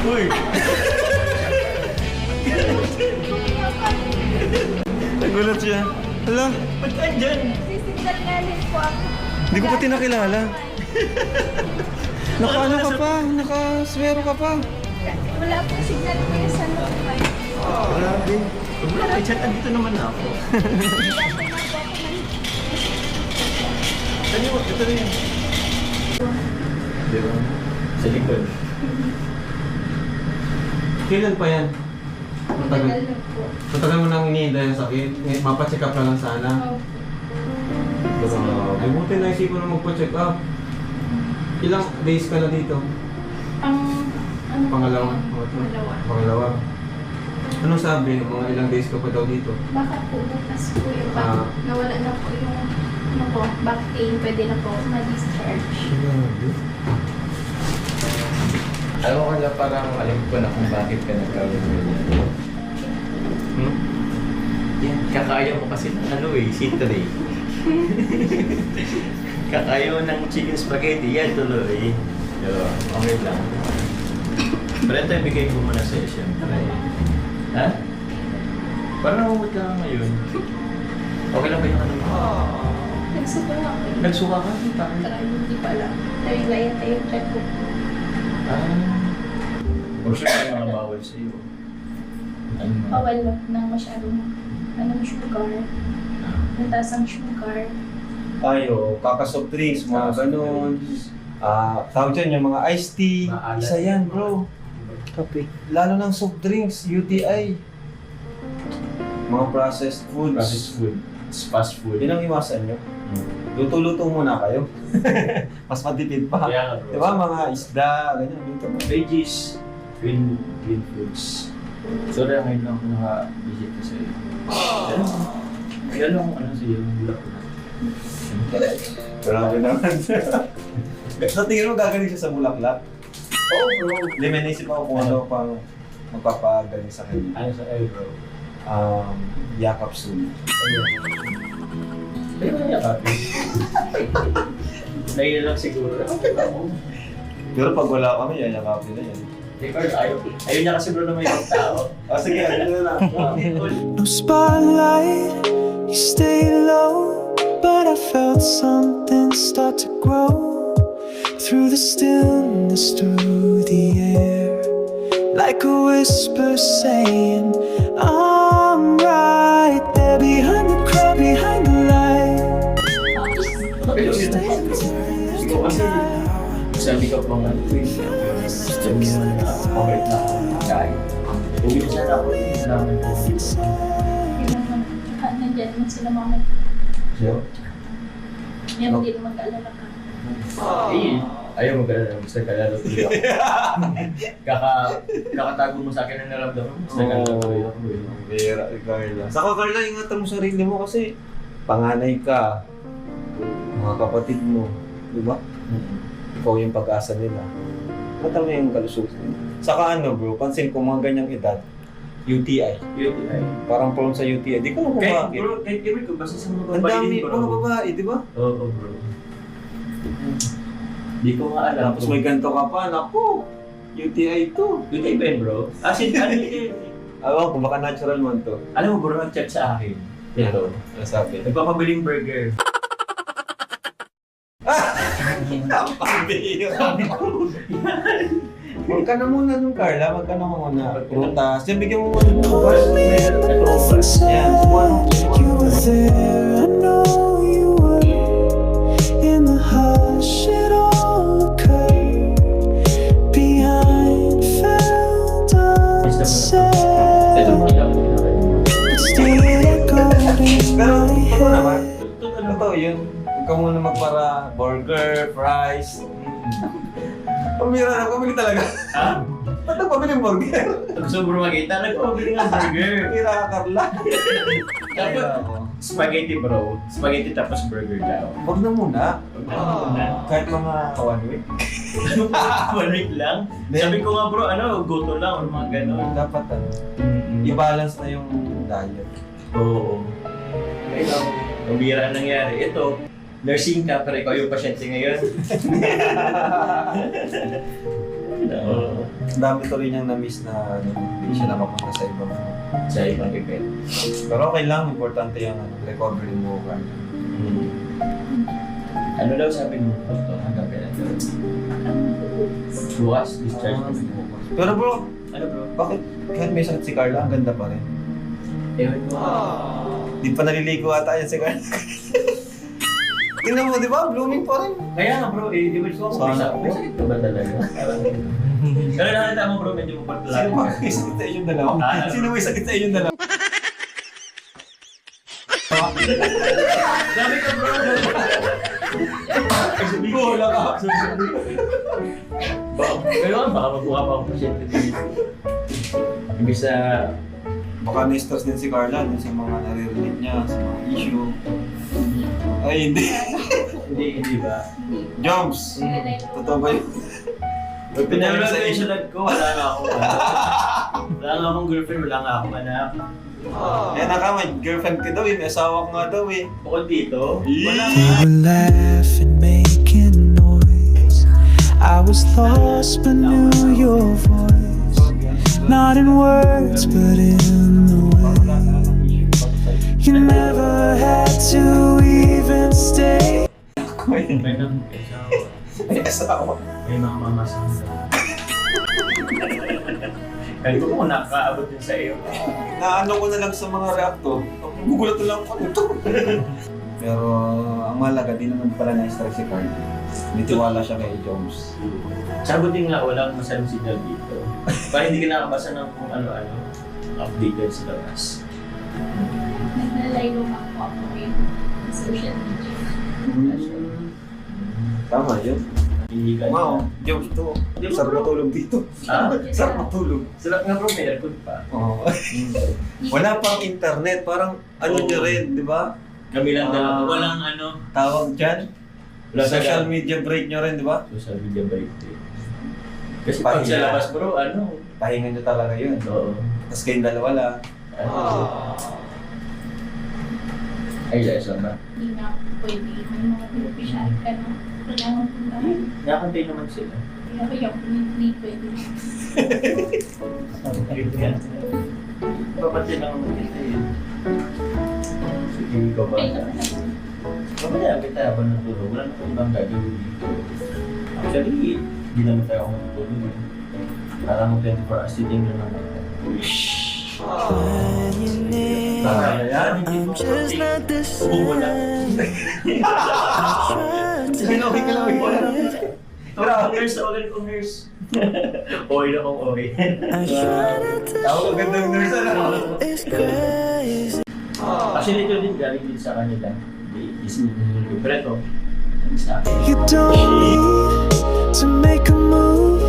Uy! Nagulat siya. Hala, Ba't ka dyan? Sisindalalin po ako. hindi ko pati nakilala. Naka-ano ka pa? Naka-swero ka pa. Wala po signal kayo sa lokal. Grabe. Wala ka dyan, andito naman ako. Ano yun? Ito rin. Di ba? Sa likod. Kailan pa yan? Tagal na po. Matagal mo nang hinihintay yung sakit. Mapacheck up ka lang sana. Grabe. Buti naisipan na magpa-check up. Ilang days ka na dito? Ano Pangalawa? Pangalawa. Pangalawa. Anong sabi? Mga ilang days ka pa daw dito? Baka po bukas po yung nawala na po yung ano po, back pain. Pwede na po ma-discharge. Alam ko na parang alam ko na kung bakit ka nagkaroon ganyan. Hmm? Yan, kakaya mo kasi ng ano eh, sitri. Kakaya mo ng chicken spaghetti, yan tuloy. So, okay lang. Pero ito ibigay ko muna sa'yo siyempre. Ha? Parang namumot ka nga ngayon. Okay lang ba yung ano mo? Nagsuka ako. Nagsuka ka? Pero hindi pa lang. Tawing layan tayo check ko. Or sure may mga bawal sa'yo. Ano? Bawal na masyadong sugar. Mataas ang sugar. Tayo, kaka-soft drinks, mga ganun. Tawag dyan yung mga iced tea. Maalat. Isa yan, bro. Kape. Lalo ng soft drinks, UTI. Mga processed foods. Processed food. Fast food. Yun ang iwasan nyo. Luto-luto muna kayo. Mas matipid pa. Kaya nga, bro. Diba mga isda, ganyan. Luto mo. Veggies, green foods. Sorry, ngayon lang ako naka-visit ko sa'yo. Kaya lang ano sa'yo, bulak ko na. Grabe naman. Sa tingin mo gagaling siya sa bulaklak? Oh bro! Hindi, may naisip ako kung ano pang magpapagaling sa kanya. Ano sa'yo bro? Yakap soon. Ayun na yakapin. Dahil lang siguro. Pero pag wala kami, yayakapin na yan. Ayaw niya kasi bro na may ibang tao. Sige, ano na lang. No spotlight, you stay low, but I felt something start to grow through the stillness, through the air, like a whisper saying, I'm right there behind the crowd, behind the light. Ikaw kasi, sabi ka pang ano eh, gusto mo naman na pabalik na kain. Uwi na sana ako eh, namin po. Tsaka nandyan mo sila mga So, yan din mag-alala ka. ayaw mag-alala, gusto ka-alala tuloy ako. Kakatago mo sa akin ang naramdaman mo, gusto ka-alala tuloy ako eh. Bira, Carla. Saka Carla, ingatan mo sarili mo kasi panganay ka. Mga kapatid mo. Di ba? Ikaw yung pag-asa nila. Ingatan mo yung kalusugan. Saka ano bro, pansin ko mga ganyang edad, UTI. UTI. Parang prone sa UTI. Di ko na Kahit bakit. bro, kahit kami ko, basta sa mga Ang babae dami din, bro. mga babae, di ba? Oo bro. Di ko nga alam. Tapos may ganito ka pa, naku, UTI to. UTI ba yun bro? As in, ano yun? Alam ko, baka natural man to. Alam mo bro, nag-chat sa akin. Ito. Ano sabi? Nagpapabiling burger. Napakabihira. Huwag ka na muna nung Carla, huwag ka na muna. Prutas. Yan, bigyan mo muna ng bukas. Yan, You were there, I know you were. In the hush, it all occurred. Behind felt unsaid, Ito mo lang. but still echoed in Pero, my ito naman. head. Totoo yun. Huwag ka muna magpara burger, fries. Pamira na, pamili talaga. Ha? Ba't nagpabili yung burger. Gusto mo makita, nag-order ng burger. Kira ka, Carla. Dapat, spaghetti bro. Spaghetti tapos burger daw. Huwag na muna. Huwag na muna. Kahit mga 1 week. 1 week lang. Sabi ko nga bro, goto lang or mga ganon. Dapat i-balance na yung diet. Oo. Ikaw, ang bira nangyari. Ito, nursing ka pero ikaw yung pasyente ngayon. Oo. Ang dami to rin niyang na-miss na hindi siya nakapunta sa ibang Sa ibang event. Pero okay lang, importante yung recovery mo. Ano daw sabi mo, doktor? Hanggang kailan daw? Bukas, discharge na bukas. Pero bro, Ano bro? bakit kahit may sakit si Carla, ang ganda pa rin? Ewan ko. Di pa naliligo ata yan si Carla. Tingnan mo, di ba? Blooming pa rin. Kaya nga bro, di ba ko Sana. may sakit ka ba talaga? Pero nakita mo bro, medyo mapagtala. Sino ba may sakit sa inyong dalawa? Sino may sakit sa inyong dalawa? Sabi ka bro! Wala ka. Baka magkuha pa akong pasyente dito. Imbis na Baka na-stress din si Carla dun sa mga naririnig niya, sa mga issue. Ay, hindi. hindi ba? Jobs! Totoo ba yun? Pag pinalala yung sunod ko, wala nga ako. Wala nga akong girlfriend, wala nga akong anak. Eh, may girlfriend ka daw eh. May asawa ka nga daw eh. Bukod dito, wala We nga. were laughing, making noise. I was lost but knew your voice. Not in words, but in the way. You never had to even stay. May nang May asawa. may mga mamasang Kaya ko kung nakakaabot din sa iyo. Naano ko na lang sa mga reactor. Gugulat na lang ako nito. Pero ang mahalaga, di naman pala na-stress si Carla. May tiwala siya kay Jones. Sagutin nga, walang masamang signal dito. Para hindi ka nakabasa ng kung ano-ano updated sa labas. Naglalay ako ako yung social media. Tama yun. Hindi ka Wow, Jones to. Di ba, Sarap bro? matulog dito. Ah, Sarap matulog. sarap nga bro, may aircon pa. Oo. Wala pang internet, parang ano Oo. nyo rin, di ba? Kami lang dalawa, Ah. walang ano. Tawag dyan. Wala Social media break nyo rin, di ba? Social media break din. Kasi pag Pahinga. sa labas bro, ano? Pahinga nyo talaga yun. Oo. Tapos kayong dalawa lang. Ay, yes, ba? Hindi na pwede. May mga beneficiary ka na. Kailangan po na. Nakantay naman sila. Kaya kaya po hindi pwede. Papatay lang naman kita yun. Sige, ikaw ba? Kaya naman ako. Mamaya, kita habang natulog. Wala na kung ibang gagawin dito. Actually, hindi naman tayo ako matutulog. Parang 24 hours sitting na naman. When you're near, I'm just not the same. Kinawin, kinawin ko lang. Ikaw, nurse, tawagan kong nurse. Okay na kong okay. I try not to Ako magandang nurse na lang. It's crazy. Actually, ito din galing din sa kanila. Pero ito, sa akin. You don't need to make a move.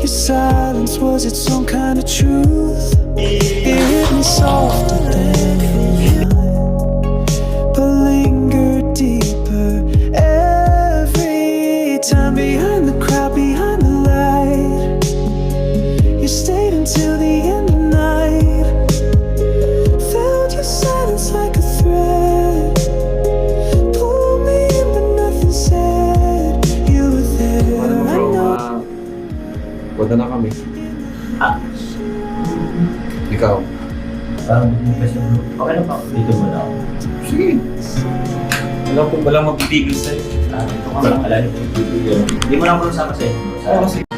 Your silence, was it some kind of truth? It hit me softer than behind, but lingered deeper every time. Behind the crowd, behind the light, you stayed until the end of the night. Felt your silence like a thread. Pulled me in, but nothing said. You were there. Ano mo I bro, know. punta na kami. Ah, Ikaw. parang kasi okay na pa ako. Dito mo na ako. Sige. Walang magpipigil sa'yo. Ito ka lang alala ko yung video. Hindi mo na ako nasama sa inyo. Oo, sige.